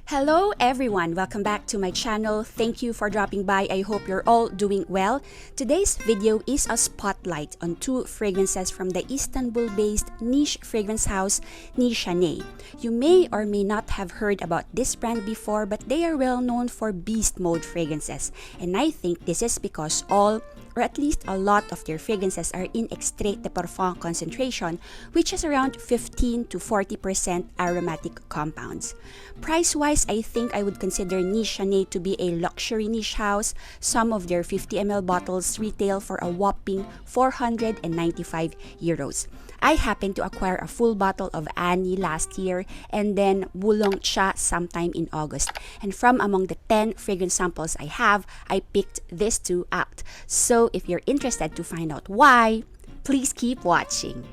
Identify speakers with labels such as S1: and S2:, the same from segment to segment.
S1: Hello everyone! Welcome back to my channel. Thank you for dropping by. I hope you're all doing well. Today's video is a spotlight on two fragrances from the Istanbul-based niche fragrance house, Nishane. You may or may not have heard about this brand before, but they are well known for beast mode fragrances. And I think this is because all, or at least a lot of their fragrances are in extrait de parfum concentration, which is around 15 to 40% aromatic compounds. Price-wise, I think I would consider Nishane to be a luxury niche house. Some of their 50 ml bottles retail for a whopping 495 euros. I happened to acquire a full bottle of Annie last year and then WÖLÓNG CHÁ sometime in August. And from among the 10 fragrance samples I have, I picked these two out. So if you're interested to find out why, please keep watching.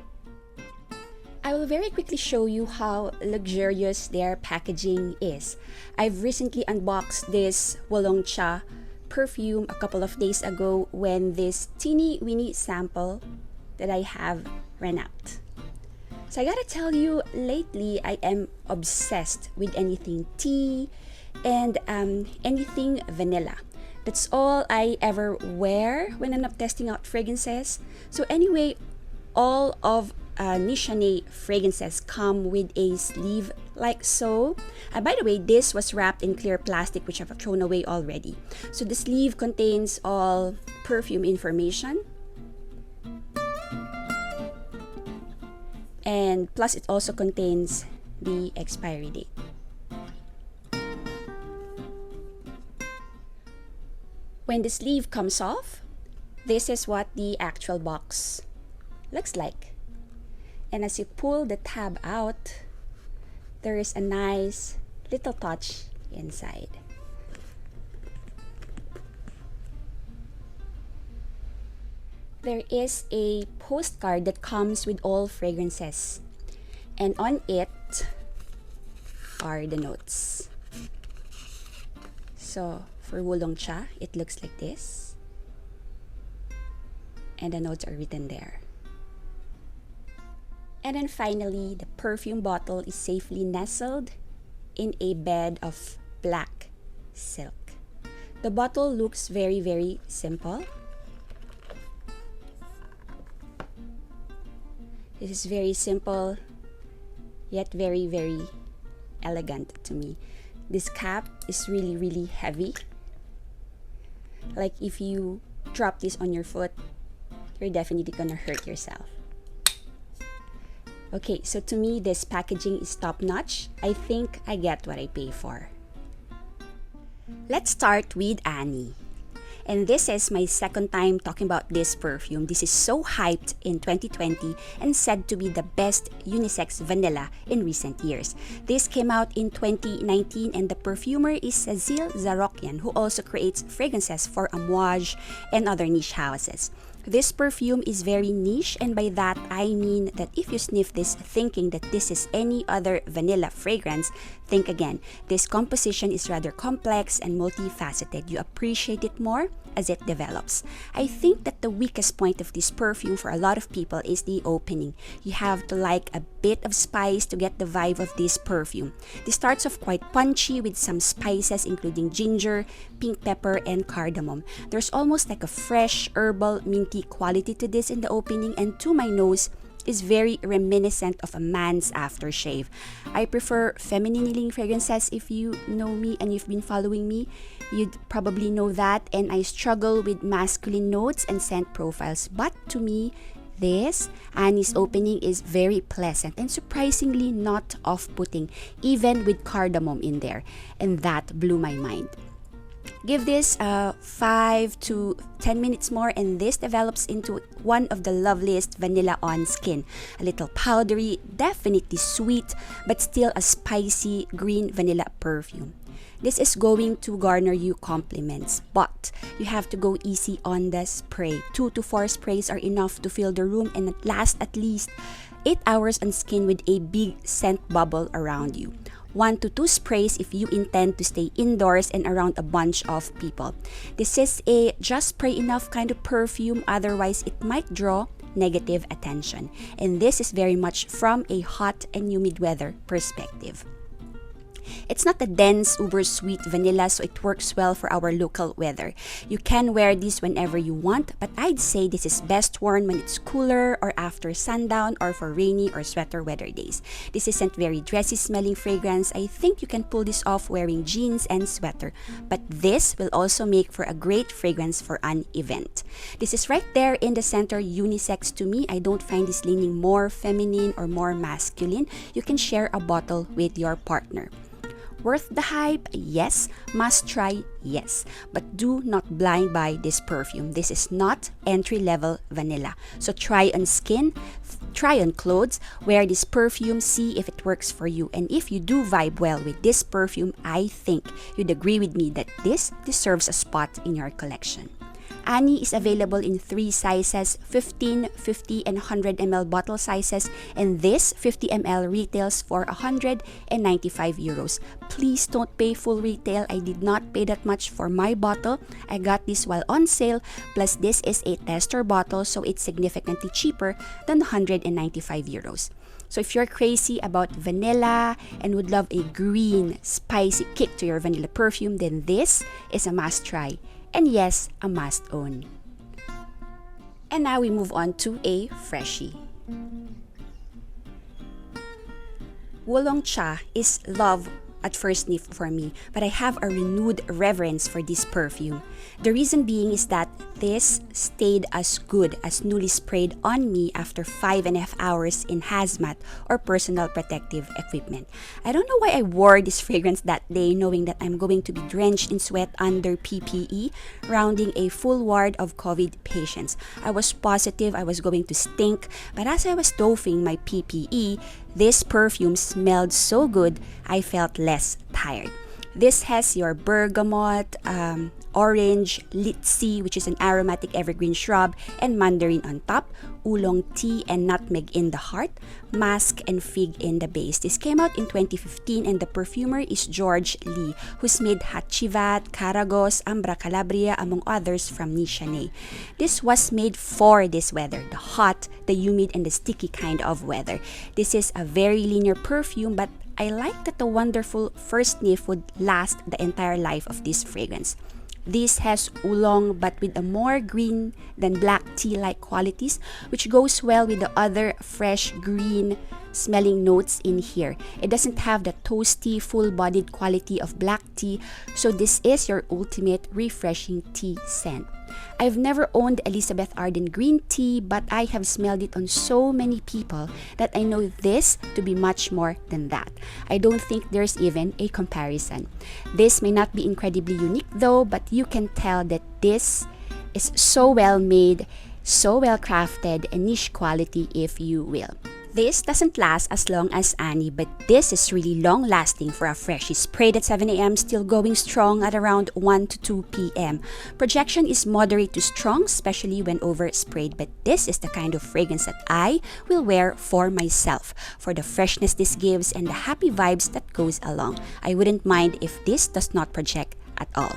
S1: I will very quickly show you how luxurious their packaging is. I've recently unboxed this WÖLÓNG CHÁ perfume a couple of days ago when this teeny weeny sample that I have ran out. So I gotta tell you, lately I am obsessed with anything tea and anything vanilla. That's all I ever wear when I'm not testing out fragrances. So anyway, all of Nishane fragrances come with a sleeve like so. By the way, this was wrapped in clear plastic, which I've thrown away already. So the sleeve contains all perfume information. And plus it also contains the expiry date. When the sleeve comes off, this is what the actual box looks like. And as you pull the tab out, there is a nice little touch inside. There is a postcard that comes with all fragrances, and on it are the notes. So for WÖLÓNG CHÁ, it looks like this, and the notes are written there. And then finally, the perfume bottle is safely nestled in a bed of black silk. The bottle looks very, very simple. This is very simple, yet very, very elegant to me. This cap is really, really heavy. Like if you drop this on your foot, you're definitely gonna hurt yourself. Okay, so to me, this packaging is top-notch. I think I get what I pay for. Let's start with Annie. And this is my second time talking about this perfume. This is so hyped in 2020 and said to be the best unisex vanilla in recent years. This came out in 2019 and the perfumer is Cecile Zarokian, who also creates fragrances for Amouage and other niche houses. This perfume is very niche, and by that I mean that if you sniff this thinking that this is any other vanilla fragrance, think again. This composition is rather complex and multifaceted. You appreciate it more as it develops. I think that the weakest point of this perfume for a lot of people is the opening. You have to like a bit of spice to get the vibe of this perfume. This starts off quite punchy with some spices including ginger, pink pepper, and cardamom. There's almost like a fresh, herbal, minty quality to this in the opening, and to my nose is very reminiscent of a man's aftershave. I prefer feminine fragrances. If you know me and you've been following me, you'd probably know that, and I struggle with masculine notes and scent profiles. But to me, this Annie's opening is very pleasant and surprisingly not off-putting, even with cardamom in there, and that blew my mind. Give this 5 to 10 minutes more and this develops into one of the loveliest vanilla on skin. A little powdery, definitely sweet, but still a spicy green vanilla perfume. This is going to garner you compliments, but you have to go easy on the spray. 2 to 4 sprays are enough to fill the room and last at least 8 hours on skin with a big scent bubble around you. 1 to 2 sprays if you intend to stay indoors and around a bunch of people. This is a just spray enough kind of perfume, otherwise it might draw negative attention. And this is very much from a hot and humid weather perspective. It's not a dense, uber sweet vanilla, so it works well for our local weather. You can wear this whenever you want, but I'd say this is best worn when it's cooler or after sundown or for rainy or sweater weather days. This isn't very dressy smelling fragrance. I think you can pull this off wearing jeans and sweater, but this will also make for a great fragrance for an event. This is right there in the center, unisex to me. I don't find this leaning more feminine or more masculine. You can share a bottle with your partner. Worth the hype? Yes. Must try? Yes. But do not blind buy this perfume. This is not entry-level vanilla. So try on skin, try on clothes, wear this perfume, see if it works for you. And if you do vibe well with this perfume, I think you'd agree with me that this deserves a spot in your collection. Annie is available in 3 sizes, 15, 50, and 100 ml bottle sizes, and this 50 ml retails for 195 euros. Please don't pay full retail. I did not pay that much for my bottle. I got this while on sale, plus this is a tester bottle, so it's significantly cheaper than 195 euros. So if you're crazy about vanilla and would love a green, spicy kick to your vanilla perfume, then this is a must try. And yes, a must own. And now we move on to a freshie. WÖLÓNG CHÁ is love at first sniff for me, but I have a renewed reverence for this perfume. The reason being is that this stayed as good as newly sprayed on me after 5.5 hours in hazmat or personal protective equipment. I don't know why I wore this fragrance that day, knowing that I'm going to be drenched in sweat under PPE, rounding a full ward of COVID patients. I was positive I was going to stink, but as I was doffing my PPE, this perfume smelled so good, I felt less tired. This has your bergamot, orange, litsi, which is an aromatic evergreen shrub, and mandarin on top, oolong tea and nutmeg in the heart, musk and fig in the base. This came out in 2015 and the perfumer is George Lee, who's made Hachivat, Caragos, Ambra Calabria, among others from Nishane. This was made for this weather, the hot, the humid, and the sticky kind of weather. This is a very linear perfume, but I like that the wonderful first sniff would last the entire life of this fragrance. This has oolong but with a more green than black tea-like qualities, which goes well with the other fresh green smelling notes in here. It doesn't have the toasty, full-bodied quality of black tea, so this is your ultimate refreshing tea scent. I've never owned Elizabeth Arden green tea, but I have smelled it on so many people that I know this to be much more than that. I don't think there's even a comparison. This may not be incredibly unique though, but you can tell that this is so well made, so well crafted, and niche quality if you will. This doesn't last as long as Annie, but this is really long lasting for a freshie. Sprayed at 7 a.m., still going strong at around 1 to 2 p.m. Projection is moderate to strong, especially when oversprayed, but this is the kind of fragrance that I will wear for myself, for the freshness this gives and the happy vibes that goes along. I wouldn't mind if this does not project at all.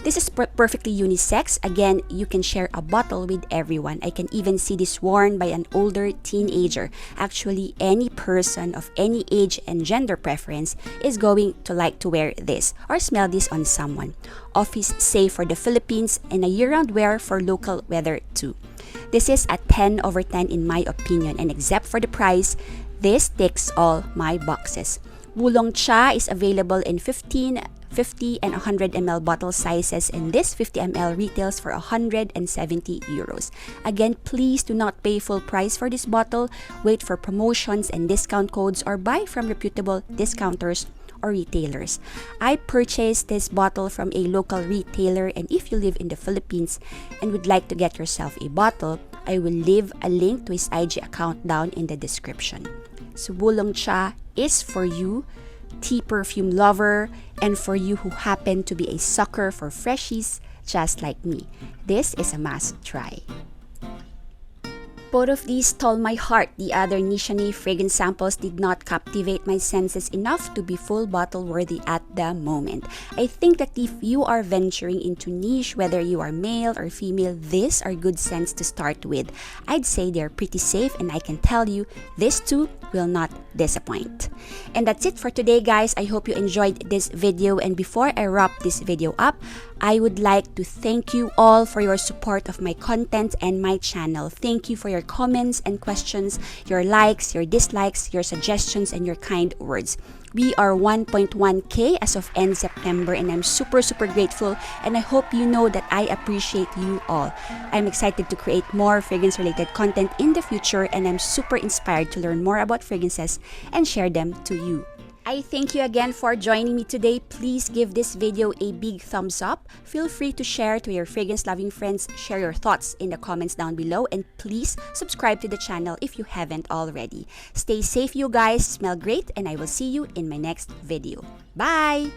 S1: This is perfectly unisex. Again, you can share a bottle with everyone. I can even see this worn by an older teenager. Actually, any person of any age and gender preference is going to like to wear this or smell this on someone. Office safe for the Philippines and a year-round wear for local weather too. This is a 10 over 10 in my opinion, and except for the price, this ticks all my boxes. WÖLÓNG CHÁ is available in 15, 50, and 100 ml bottle sizes, and this 50 ml retails for 170 euros. Again, please do not pay full price for this bottle. Wait for promotions and discount codes or buy from reputable discounters or retailers. I purchased this bottle from a local retailer, and if you live in the Philippines and would like to get yourself a bottle, I will leave a link to his IG account down in the description. So WÖLÓNG CHÁ is for you, tea perfume lover, and for you who happen to be a sucker for freshies just like me. This is a must try. Both of these stole my heart. The other Nishane fragrance samples did not captivate my senses enough to be full bottle worthy at the moment. I think that if you are venturing into niche, whether you are male or female, these are good scents to start with. I'd say they're pretty safe, and I can tell you, this too will not disappoint. And that's it for today, guys. I hope you enjoyed this video, and before I wrap this video up, I would like to thank you all for your support of my content and my channel. Thank you for your comments and questions, your likes, your dislikes, your suggestions, and your kind words. We are 1.1K as of end September, and I'm super grateful, and I hope you know that I appreciate you all. I'm excited to create more fragrance related content in the future, and I'm super inspired to learn more about fragrances and share them to you. I thank you again for joining me today. Please give this video a big thumbs up. Feel free to share to your fragrance loving friends. Share your thoughts in the comments down below, and please subscribe to the channel if you haven't already. Stay safe, you guys. Smell great, and I will see you in my next video. Bye!